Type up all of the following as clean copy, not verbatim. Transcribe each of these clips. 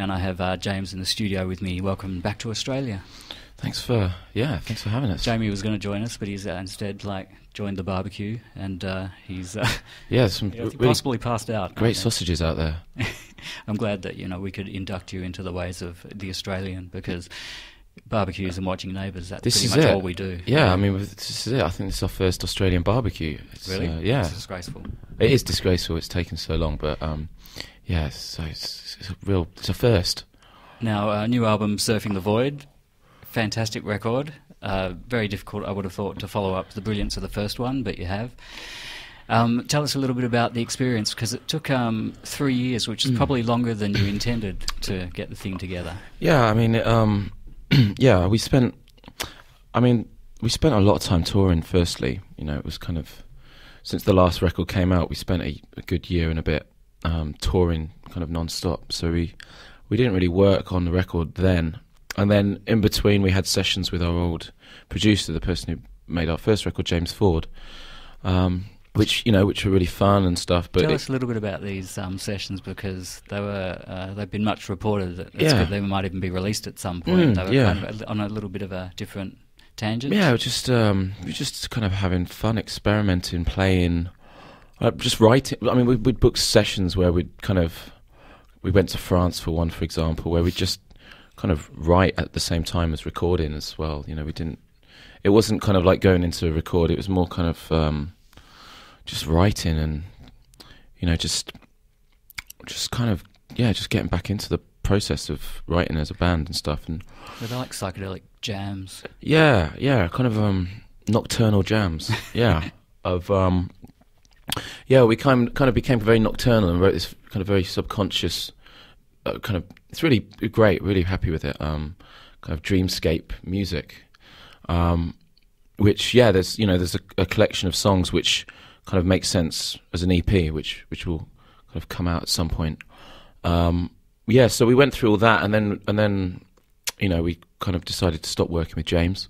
and I have James in the studio with me. Welcome back to Australia. Thanks for having us. Jamie was going to join us, but he's instead joined the barbecue, and he's possibly passed out. Great sausages out there. I'm glad that we could induct you into the ways of the Australian, because barbecues and watching Neighbours—that's pretty much all we do. Yeah, I mean, this is it. I think this is our first Australian barbecue. Really? Yeah. It's disgraceful. It is disgraceful. It's taken so long, but it's a first. Now, new album, Surfing the Void. Fantastic record. Very difficult, I would have thought, to follow up the brilliance of the first one, but you have. Tell us a little bit about the experience, because it took 3 years, which is probably longer than you intended to get the thing together. Yeah, I mean, we spent a lot of time touring. Firstly, it was kind of, since the last record came out, we spent a good year and a bit touring, kind of non-stop. So we didn't really work on the record then. And then in between, we had sessions with our old producer, the person who made our first record, James Ford, which were really fun and stuff. But tell us a little bit about these sessions, because they've been much reported that they might even be released at some point. They were kind of on a little bit of a different tangent. Yeah, we're just kind of having fun, experimenting, playing, just writing. I mean, we'd book sessions where we went to France for one, for example, where we just kind of write at the same time as recording as well. It wasn't kind of like going into a record. It was more kind of just writing and just kind of just getting back into the process of writing as a band and stuff. And they're like psychedelic jams. Yeah, kind of nocturnal jams. Yeah, we kind of became very nocturnal and wrote this kind of very subconscious. It's really great. Really happy with it. Kind of dreamscape music, which there's a collection of songs which kind of make sense as an EP, which will kind of come out at some point. So we went through all that, and then we kind of decided to stop working with James,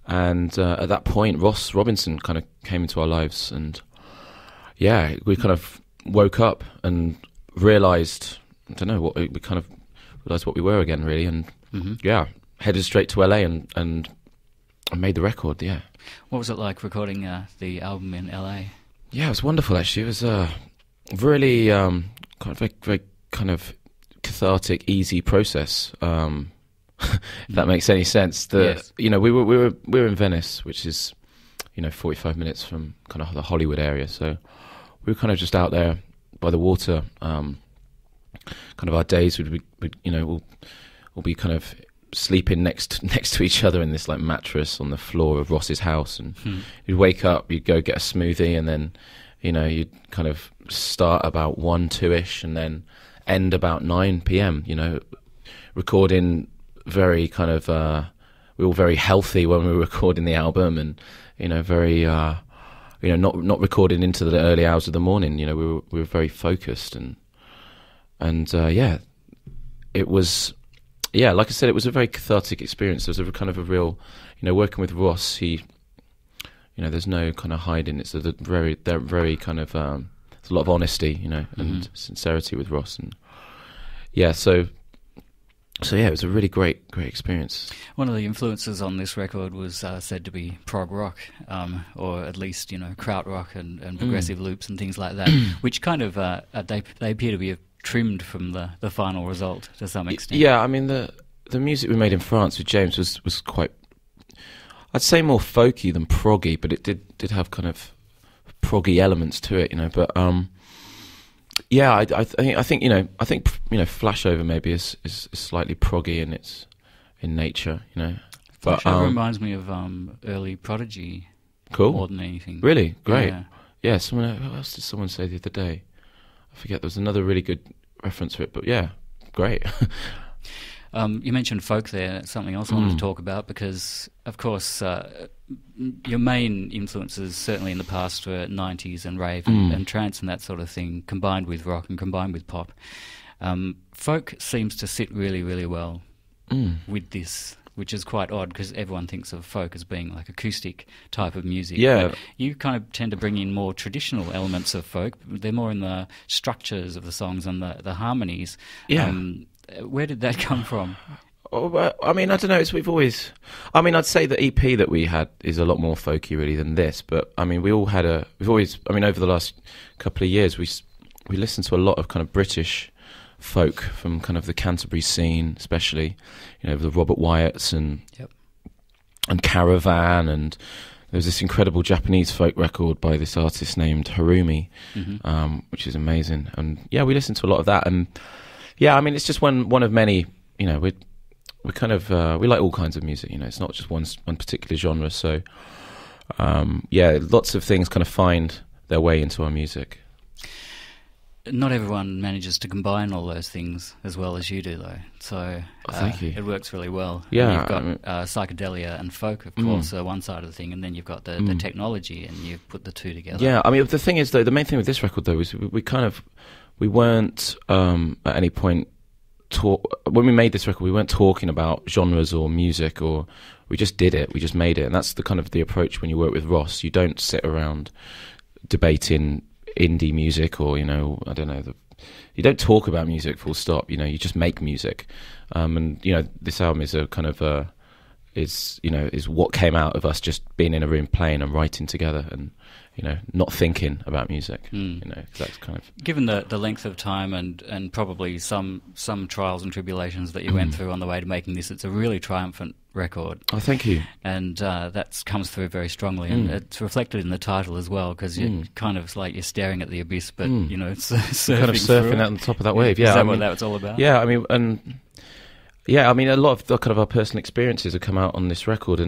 and at that point Ross Robinson kind of came into our lives, and we kind of woke up and realised. I don't know, we kind of realised what we were again, really, and headed straight to LA and made the record. Yeah. What was it like recording the album in LA? Yeah, it was wonderful. Actually, it was really kind of very kind of cathartic, easy process. If that makes any sense. Yes. We were in Venice, which is 45 minutes from kind of the Hollywood area, so we were kind of just out there by the water. Kind of our days we'll be kind of sleeping next to each other in this like mattress on the floor of Ross's house, and you'd wake up, you'd go get a smoothie, and then you'd kind of start about 1-2ish and then end about 9 p.m. Recording very kind of we were all very healthy when we were recording the album, and very not recording into the early hours of the morning. We were very focused, and it was, like I said, it was a very cathartic experience. There was a kind of a real, working with Ross, he, there's no kind of hiding. They're very kind of, there's a lot of honesty, and sincerity with Ross. And so it was a really great experience. One of the influences on this record was said to be prog rock, or at least, krautrock and progressive loops and things like that, which kind of, they appear to be trimmed from the final result to some extent. Yeah, I mean the music we made in France with James was quite, I'd say, more folky than proggy, but it did have kind of proggy elements to it, But I think Flashover maybe is slightly proggy in nature, But Flashover reminds me of early Prodigy. Cool. More than anything. Really great. Yeah. Who else did someone say the other day? I forget, there was another really good reference to it, but great. You mentioned folk there. That's something else I wanted to talk about, because, of course, your main influences, certainly in the past, were 90s and rave and trance and that sort of thing, combined with rock and combined with pop. Folk seems to sit really, really well with this, which is quite odd, because everyone thinks of folk as being like acoustic type of music. Yeah. But you kind of tend to bring in more traditional elements of folk. They're more in the structures of the songs and the harmonies. Yeah. Where did that come from? Oh, I mean, I don't know. We've always. I mean, I'd say the EP that we had is a lot more folky, really, than this. But I mean, we've always. I mean, over the last couple of years, we listened to a lot of kind of British folk from kind of the Canterbury scene, especially, the Robert Wyatts and Caravan, and there was this incredible Japanese folk record by this artist named Harumi, which is amazing. And yeah, we listened to a lot of that, and yeah, I mean, it's just one of many. We kind of we like all kinds of music. It's not just one particular genre. So yeah, lots of things kind of find their way into our music. Not everyone manages to combine all those things as well as you do, though. So thank you. It works really well. Yeah, you've got psychedelia and folk, of course, one side of the thing, and then you've got the technology, and you've put the two together. Yeah, I mean, the thing is, though, the main thing with this record, though, is we weren't at any point when we made this record, we weren't talking about genres or music, or we just did it. We just made it, and that's the kind of the approach when you work with Ross. You don't sit around debating indie music, or I don't know, you don't talk about music full stop. You just make music, and this album is a kind of is what came out of us just being in a room playing and writing together, and not thinking about music. That's kind of, given the length of time and probably some trials and tribulations that you went through on the way to making this. It's a really triumphant record. Oh, thank you. And that comes through very strongly, and it's reflected in the title as well, because you're kind of like you're staring at the abyss, but it's surfing, kind of surfing out on the top of that wave. Yeah, is that what that was all about? Yeah, I mean, a lot of the kind of our personal experiences have come out on this record,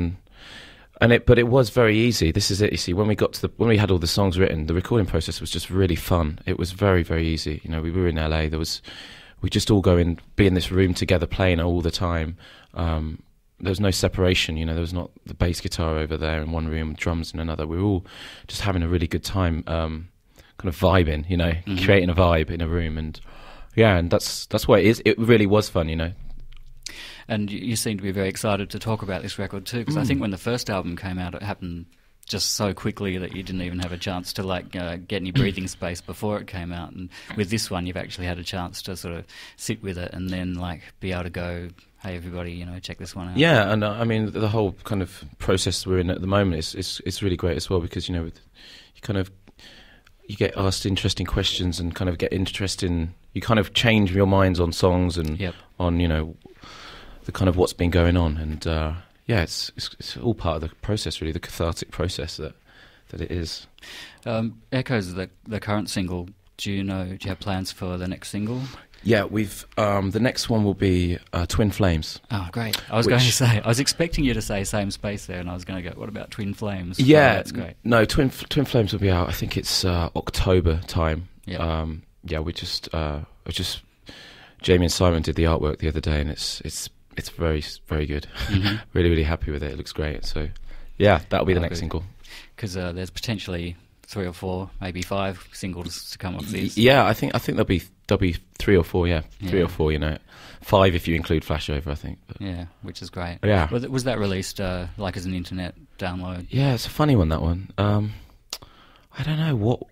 but it was very easy. This is it. You see, when we had all the songs written, the recording process was just really fun. It was very, very easy. We were in LA. We just all be in this room together playing all the time. There was no separation. There was not the bass guitar over there in one room, drums in another. We were all just having a really good time, kind of vibing. Creating a vibe in a room, and yeah, and that's what it is. It really was fun. And you seem to be very excited to talk about this record too, because I think when the first album came out, it happened just so quickly that you didn't even have a chance to get any breathing space before it came out. And with this one, you've actually had a chance to sort of sit with it and then be able to go, hey everybody, check this one out. Yeah, and I mean the whole kind of process we're in at the moment is really great as well, because you get asked interesting questions and kind of get interesting. You kind of change your minds on songs and on the kind of what's been going on, and yeah, it's all part of the process, really, the cathartic process that it is. Echoes, the current single. Do you have plans for the next single? Yeah, we've the next one will be Twin Flames. Oh, great! I was expecting you to say Same Space there, and I was going to go, what about Twin Flames? Yeah, that's great. No, Twin Flames will be out. I think it's October time. Yeah. Yeah, we just Jamie and Simon did the artwork the other day, and it's very, very good. Really, really happy with it. It looks great. So, yeah, that'll be the next single. Because there's potentially 3 or 4, maybe 5 singles to come off these. Yeah, I think there'll be 3 or 4. Yeah, 3 or 4. 5 if you include Flashover, I think. But yeah, which is great. Yeah. Was that released as an internet download? Yeah, it's a funny one, that one. I don't know what.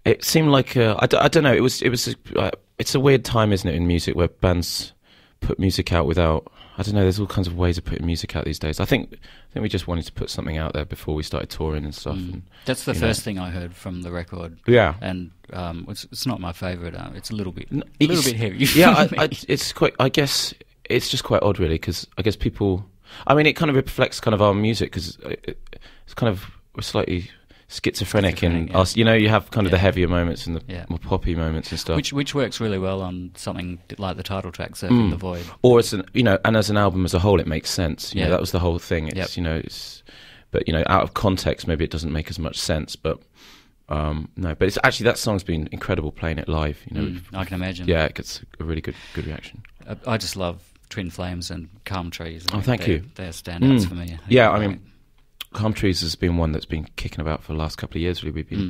It seemed like I don't know. It was. It's a weird time, isn't it, in music, where bands put music out without. I don't know. There's all kinds of ways of putting music out these days. I think we just wanted to put something out there before we started touring and stuff. And, that's the first thing I heard from the record. Yeah, and it's not my favourite. It's a little bit heavy. Yeah, it's quite. I guess it's just quite odd, really, because I guess people. I mean, it kind of reflects kind of our music, because it's kind of we're slightly schizophrenic and us. You have kind of the heavier moments and the more poppy moments and stuff, which works really well on something like the title track, Surfing the Void. Or it's and as an album as a whole, it makes sense. That was the whole thing. It's but out of context, maybe it doesn't make as much sense. But no, but it's actually, that song's been incredible playing it live. I can imagine. Yeah, it gets a really good reaction. I just love Twin Flames and Calm Trees. Oh, thank you. They're standouts for me. Yeah, I mean, Calm Trees has been one that's been kicking about for the last couple of years. Really,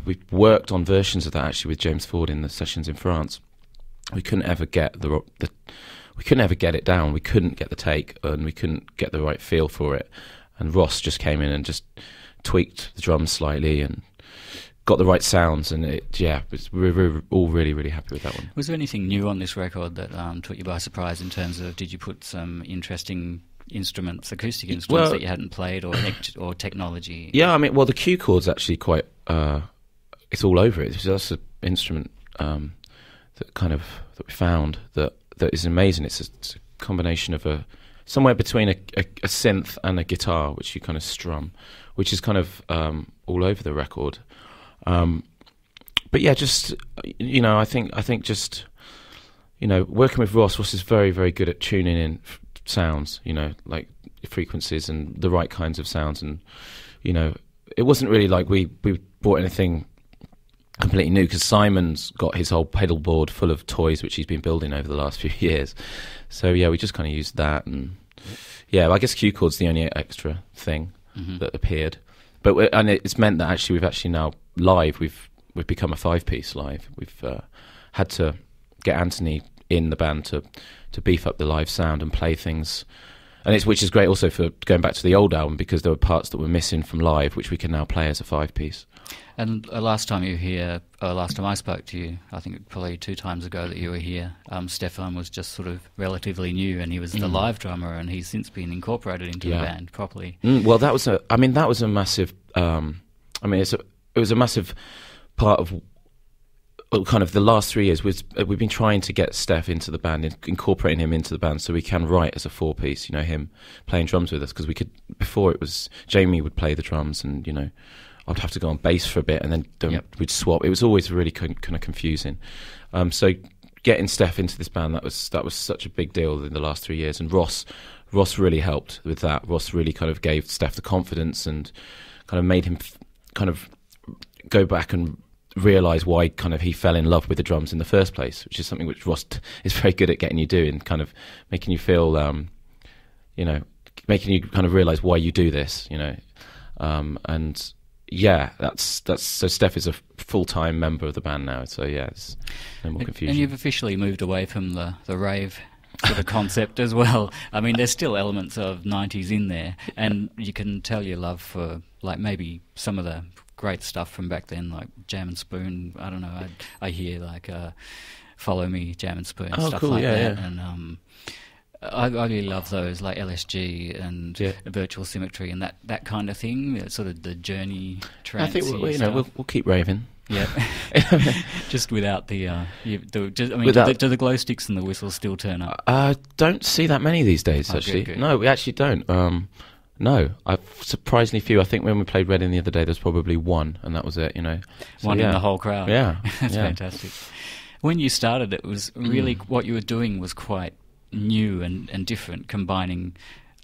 we've worked on versions of that actually with James Ford in the sessions in France. We couldn't ever get we couldn't ever get it down. We couldn't get the take, and we couldn't get the right feel for it. And Ross just came in and just tweaked the drums slightly and got the right sounds, and we're all really, really happy with that one. Was there anything new on this record that took you by surprise in terms of, did you put some interesting instruments, acoustic instruments that you hadn't played, or technology? Yeah, I mean, well, the Q chord's actually quite, it's all over it. That's an instrument that we found that is amazing. It's a combination of somewhere between a synth and a guitar, which you kind of strum, which is kind of all over the record. But yeah, just, I think just, working with Ross is very, very good at tuning in sounds, like frequencies and the right kinds of sounds. And, it wasn't really like we brought anything completely new, because Simon's got his whole pedal board full of toys which he's been building over the last few years. So yeah, we just kind of used that. And yeah, I guess Q chord's the only extra thing that appeared. But it's meant that actually we've actually now live, we've become a 5-piece live. We've had to get Anthony in the band to beef up the live sound and play things, and which is great also for going back to the old album, because there were parts that were missing from live which we can now play as a 5-piece. And last time you were here, last time I spoke to you, I think probably 2 times ago that you were here, Stefan was just sort of relatively new, and he was the live drummer, and he's since been incorporated into the band properly. Well, that was a massive. It was a massive part of kind of the last 3 years. We've been trying to get Steph into the band, incorporating him into the band, so we can write as a 4-piece. Him playing drums with us, because we could before it was Jamie would play the drums, and I'd have to go on bass for a bit, and then we'd swap. It was always really kind of confusing. So getting Steph into this band, that was such a big deal in the last 3 years. And Ross really helped with that. Ross really kind of gave Steph the confidence and kind of made him kind of go back and realise why kind of he fell in love with the drums in the first place, which is something which Ross is very good at getting you doing, kind of making you feel, making you kind of realise why you do this, and yeah, that's so Steph is a full-time member of the band now, so yeah, it's no more confusion. And you've officially moved away from the rave sort of concept as well. I mean, there's still elements of 90s in there, and you can tell your love for, like, maybe some of the great stuff from back then, like Jam and Spoon. I don't know, I hear like Follow Me, Jam and Spoon, stuff cool, like that. Yeah. And I really love those, like LSG and Virtual Symmetry and that kind of thing, sort of the journey trance. I think we'll keep raving. Yeah, just without do the glow sticks and the whistles still turn up? I don't see that many these days, actually. Good. No, we actually don't. No, surprisingly few. I think when we played Reading the other day, there's probably one, and that was it. So, one in the whole crowd. Yeah, that's fantastic. When you started, it was really what you were doing was quite new and different, combining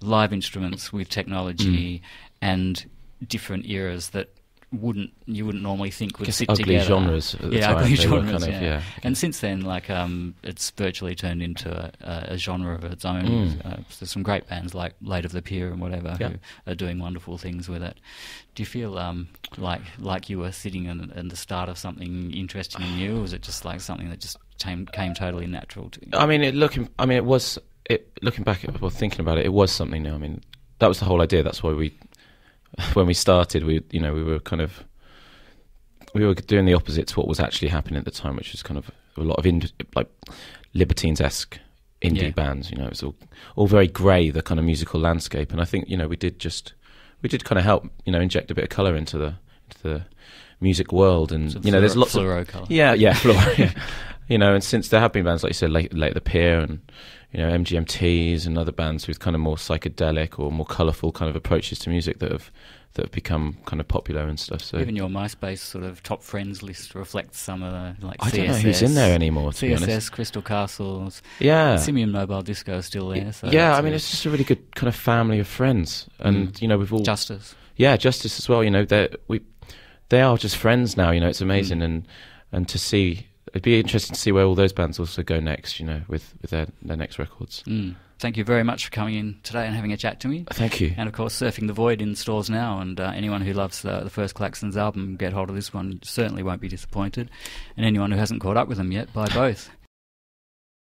live instruments with technology and different eras that you wouldn't normally think would sit ugly together. Genres at the time. Ugly genres, kind of, And since then, like, it's virtually turned into a genre of its own. There's some great bands like Late of the Pier and whatever who are doing wonderful things with it. Do you feel like you were sitting in the start of something interesting and new, or was it just like something that just came totally natural to you? I mean, looking back at, thinking about it, it was something new. I mean, that was the whole idea. That's why when we started, we were doing the opposite to what was actually happening at the time, which was kind of a lot of like Libertines-esque indie bands. It was all very grey, the kind of musical landscape. And I think we did kind of help inject a bit of colour into the music world. And there's lots of fluoro colour. Fluoro. Yeah. And since there have been bands like you said, Late the Pier and MGMTs and other bands with kind of more psychedelic or more colourful kind of approaches to music that have become kind of popular and stuff. So even your MySpace sort of top friends list reflects some of the CSS. I don't know who's in there anymore. To be honest. Crystal Castles. Yeah, Simian Mobile Disco is still there. So I mean, it's just a really good kind of family of friends, and we've all Justice. Yeah, Justice as well. They are just friends now. It's amazing, and to see. It'd be interesting to see where all those bands also go next, with their next records. Thank you very much for coming in today and having a chat to me. Thank you. And of course, Surfing the Void in stores now, and anyone who loves the first Klaxons album, get hold of this one. You certainly won't be disappointed. And anyone who hasn't caught up with them yet, buy both.